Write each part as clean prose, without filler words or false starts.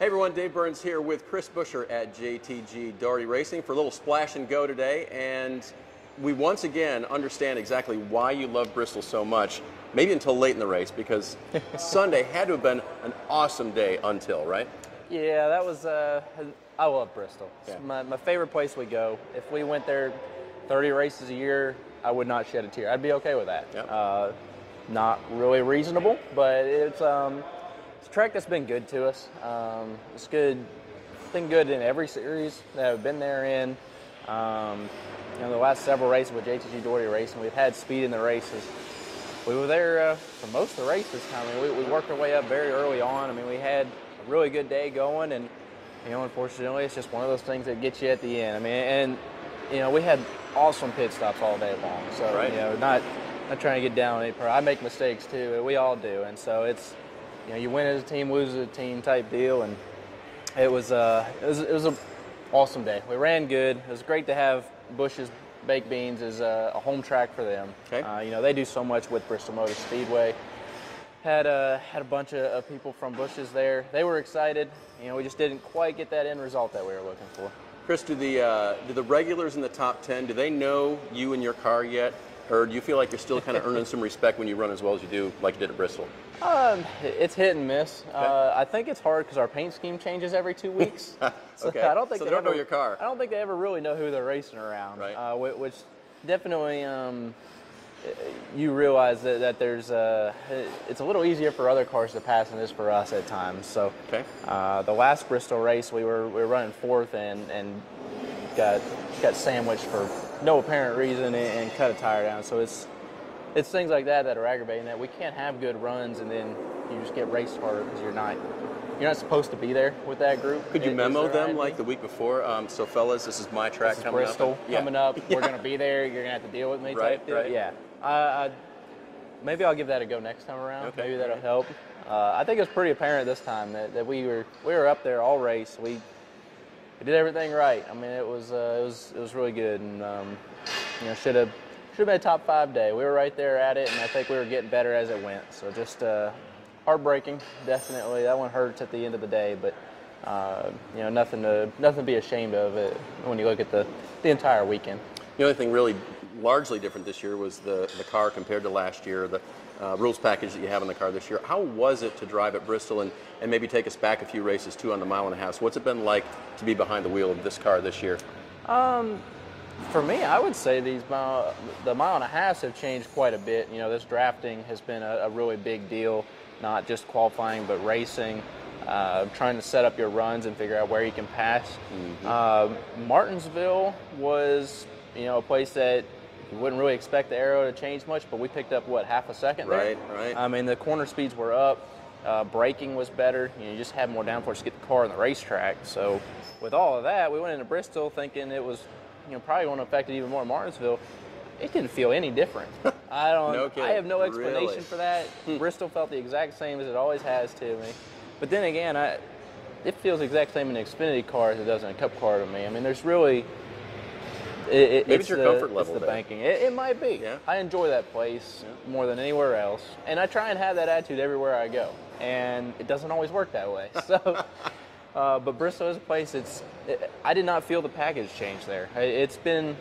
Hey everyone, Dave Burns here with Chris Buescher at JTG Daugherty Racing for a little splash and go today, and we once again understand exactly why you love Bristol so much, maybe until late in the race, because Sunday had to have been an awesome day until, right? Yeah, that was, I love Bristol. Yeah. It's my favorite place we go. If we went there 30 races a year, I would not shed a tear. I'd be okay with that. Yep. Not really reasonable, but it's a track that's been good to us. It's good, been good in every series that I've been there in. You know, the last several races with JTG Daugherty Racing, we've had speed in the races. We were there for most of the races. I mean, we worked our way up very early on. I mean, we had a really good day going, and you know, unfortunately, it's just one of those things that gets you at the end. I mean, and you know, we had awesome pit stops all day long. So right. You know, not trying to get down any part. I make mistakes too. We all do, and so it's, you know, you win as a team, lose as a team type deal, and it was an awesome day. We ran good. It was great to have Buescher's Baked Beans as a home track for them. Okay. You know, they do so much with Bristol Motor Speedway. Had a bunch of people from Buescher's there. They were excited. You know, we just didn't quite get that end result that we were looking for. Chris, do the regulars in the top 10, do they know you and your car yet? Or do you feel like you're still kind of earning some respect when you run as well as you do, like you did at Bristol? It's hit and miss. Okay. I think it's hard because our paint scheme changes every 2 weeks. So okay. I don't think they don't know your car. I don't think they ever really know who they're racing around. Right. Which definitely, you realize that there's it's a little easier for other cars to pass than it is for us at times. So okay. The last Bristol race, we were running fourth and got sandwiched for no apparent reason and cut a tire down. So it's things like that are aggravating, that we can't have good runs and then you just get raced harder because you're not supposed to be there with that group. Could you memo them like the week before? So fellas, this is my track coming Bristol up. coming up. Yeah. We're going to be there. You're going to have to deal with me. Right, type deal. right. Yeah. Maybe I'll give that a go next time around. Okay. Maybe that'll help. I think it was pretty apparent this time that we were up there all race. We did everything right. I mean, it was really good, and you know, should have been a top 5 day. We were right there at it, and I think we were getting better as it went. So just heartbreaking, definitely. That one hurts at the end of the day, but you know, nothing to be ashamed of it when you look at the entire weekend. The only thing really largely different this year was the car compared to last year, the rules package that you have in the car this year. How was it to drive at Bristol and maybe take us back a few races too on the mile and a half? So what's it been like to be behind the wheel of this car this year? For me, I would say the mile and a halves have changed quite a bit. You know, this drafting has been a really big deal, not just qualifying but racing, trying to set up your runs and figure out where you can pass. Mm-hmm. Martinsville was, you know, a place that you wouldn't really expect the aero to change much, but we picked up, what, half a second there? Right. I mean, the corner speeds were up, braking was better. You know, you just had more downforce to get the car on the racetrack. So with all of that, we went into Bristol thinking it was, you know, probably going to affect it even more in Martinsville. It didn't feel any different. No kidding. I have no explanation Really? for that. Bristol felt the exact same as it always has to me. But then again, it feels the exact same in an Xfinity car as it does in a Cup car to me. I mean, there's really... Maybe it's your comfort level. It's the banking. It might be. Yeah. I enjoy that place more than anywhere else, and I try and have that attitude everywhere I go. And it doesn't always work that way. So, but Bristol is a place. I did not feel the package change there. It's been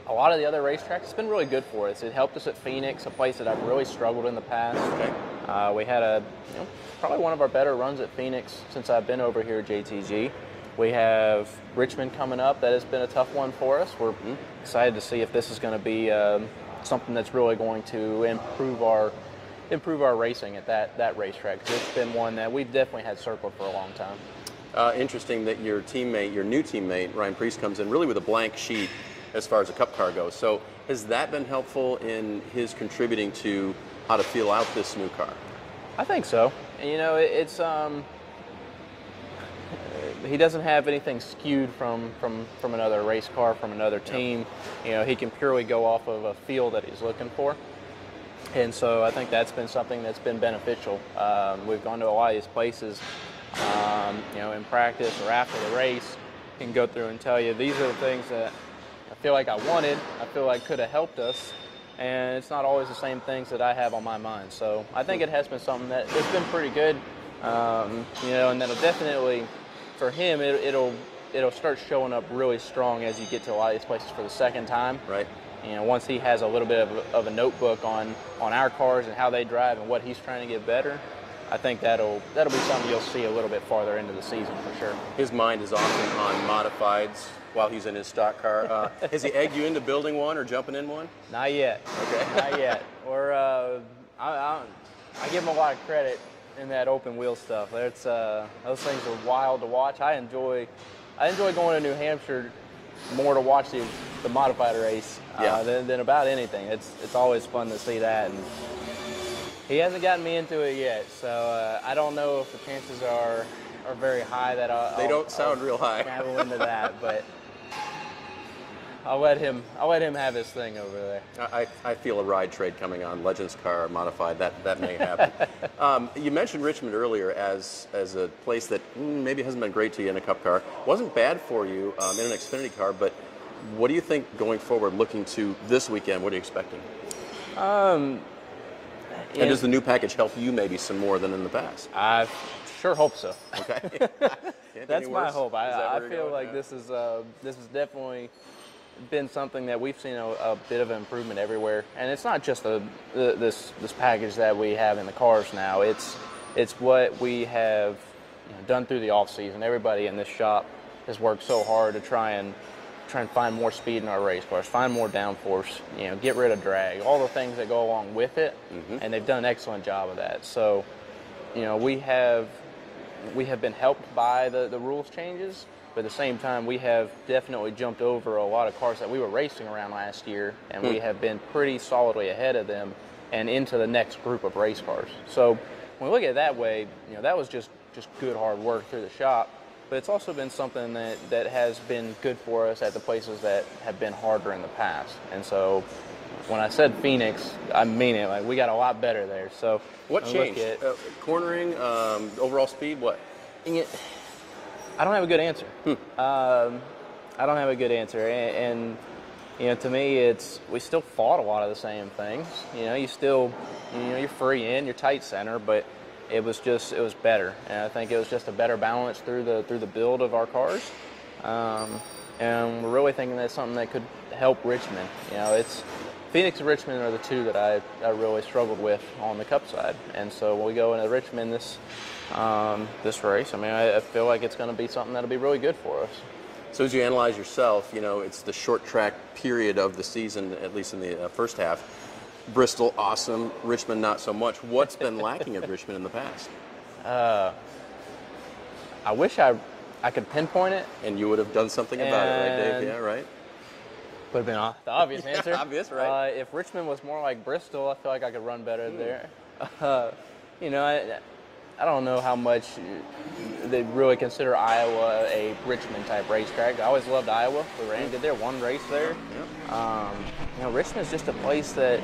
a lot of the other racetracks. It's been really good for us. It helped us at Phoenix, a place that I've really struggled in the past. Okay. We had probably one of our better runs at Phoenix since I've been over here at JTG. We have Richmond coming up. That has been a tough one for us. We're excited to see if this is going to be something that's really going to improve our racing at that racetrack. It's been one that we've definitely had circled for a long time. Interesting that your new teammate, Ryan Preece, comes in really with a blank sheet as far as a Cup car goes. So has that been helpful in his contributing to how to feel out this new car? I think so. You know, it's he doesn't have anything skewed from another race car, from another team. You know, he can purely go off of a feel that he's looking for. And so I think that's been something that's been beneficial. We've gone to a lot of these places, you know, in practice or after the race, he can go through and tell you, these are the things that I feel like I wanted, I feel like could have helped us, and it's not always the same things that I have on my mind. So I think it has been something that it's been pretty good. You know, and that'll definitely, for him, it'll start showing up really strong as you get to a lot of these places for the second time. Right. You know, once he has a little bit of a notebook on our cars and how they drive and what he's trying to get better, I think that'll be something you'll see a little bit farther into the season for sure. His mind is often on modifieds while he's in his stock car. Has he egged you into building one or jumping in one? Not yet. Okay. Not yet. Or I give him a lot of credit in that open wheel stuff. Those things are wild to watch. I enjoy going to New Hampshire more to watch the modified race than about anything. It's always fun to see that, and he hasn't gotten me into it yet. So I don't know if the chances are very high that I'll sound real high. Dabble into that, but I'll let him have his thing over there. I feel a ride trade coming on, Legends car modified. That may happen. You mentioned Richmond earlier as a place that maybe hasn't been great to you in a Cup car. Wasn't bad for you in an Xfinity car, but what do you think going forward, looking to this weekend? What are you expecting? And does the new package help you maybe some more than in the past? I sure hope so. Okay. That's my hope. I feel like this is definitely been something that we've seen a bit of an improvement everywhere, and it's not just this package that we have in the cars now. It's what we have done through the off season. Everybody in this shop has worked so hard to try and find more speed in our race cars, find more downforce, get rid of drag, all the things that go along with it, and they've done an excellent job of that. So, we have been helped by the rules changes. But at the same time, we have definitely jumped over a lot of cars that we were racing around last year, and we have been pretty solidly ahead of them and into the next group of race cars. So when we look at it that way, that was just good hard work through the shop. But it's also been something that has been good for us at the places that have been harder in the past. And so when I said Phoenix, I mean it. Like, we got a lot better there. So what changed? Cornering, overall speed, what? I don't have a good answer. I don't have a good answer, and to me, we still fought a lot of the same things. You're free in, you're tight center, but it was better, and I think it was just a better balance through the build of our cars, and we're really thinking that's something that could help Richmond. It's Phoenix and Richmond are the two that I really struggled with on the Cup side, and so when we go into Richmond this race, I feel like it's going to be something that'll be really good for us. So as you analyze yourself, it's the short track period of the season, at least in the first half. Bristol, awesome. Richmond, not so much. What's been lacking at Richmond in the past? I wish I could pinpoint it. And you would have done something about it, right, Dave? Yeah, right? Would have been the obvious answer. Obvious, right? If Richmond was more like Bristol, I feel like I could run better there. I don't know how much they really consider Iowa a Richmond-type racetrack. I always loved Iowa. We did their one race there. Yep. Richmond's just a place that,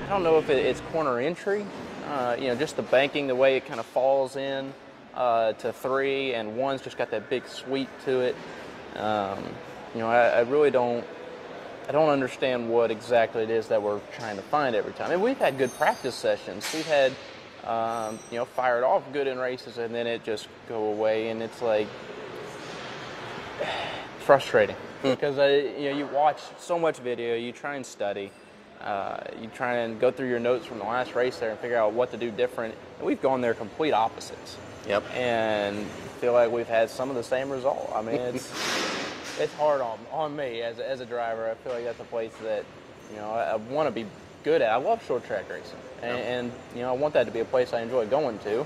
I don't know if it's corner entry. Just the banking, the way it kind of falls in to 3, and 1's just got that big sweep to it. I really don't understand what exactly it is that we're trying to find every time. And we've had good practice sessions. We've had fired off good in races, and then it just go away, and it's like frustrating because you watch so much video, you try and study, you try and go through your notes from the last race there and figure out what to do different. And we've gone there complete opposites. Yep. And feel like we've had some of the same result. It's hard on me as a driver. I feel like that's a place that I want to be good at. I love short track racing, and I want that to be a place I enjoy going to.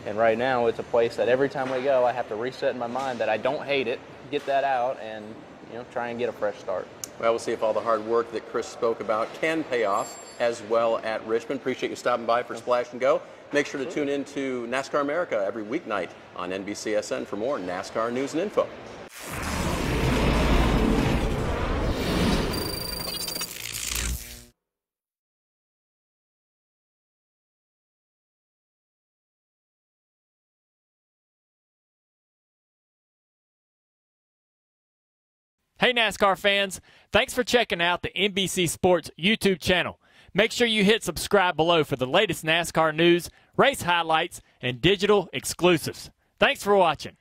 And right now, it's a place that every time we go, I have to reset in my mind that I don't hate it, get that out, and try and get a fresh start. Well, we'll see if all the hard work that Chris spoke about can pay off as well at Richmond. Appreciate you stopping by for Splash and Go. Make sure to tune in to NASCAR America every weeknight on NBCSN for more NASCAR news and info. Hey NASCAR fans, thanks for checking out the NBC Sports YouTube channel. Make sure you hit subscribe below for the latest NASCAR news, race highlights, and digital exclusives. Thanks for watching.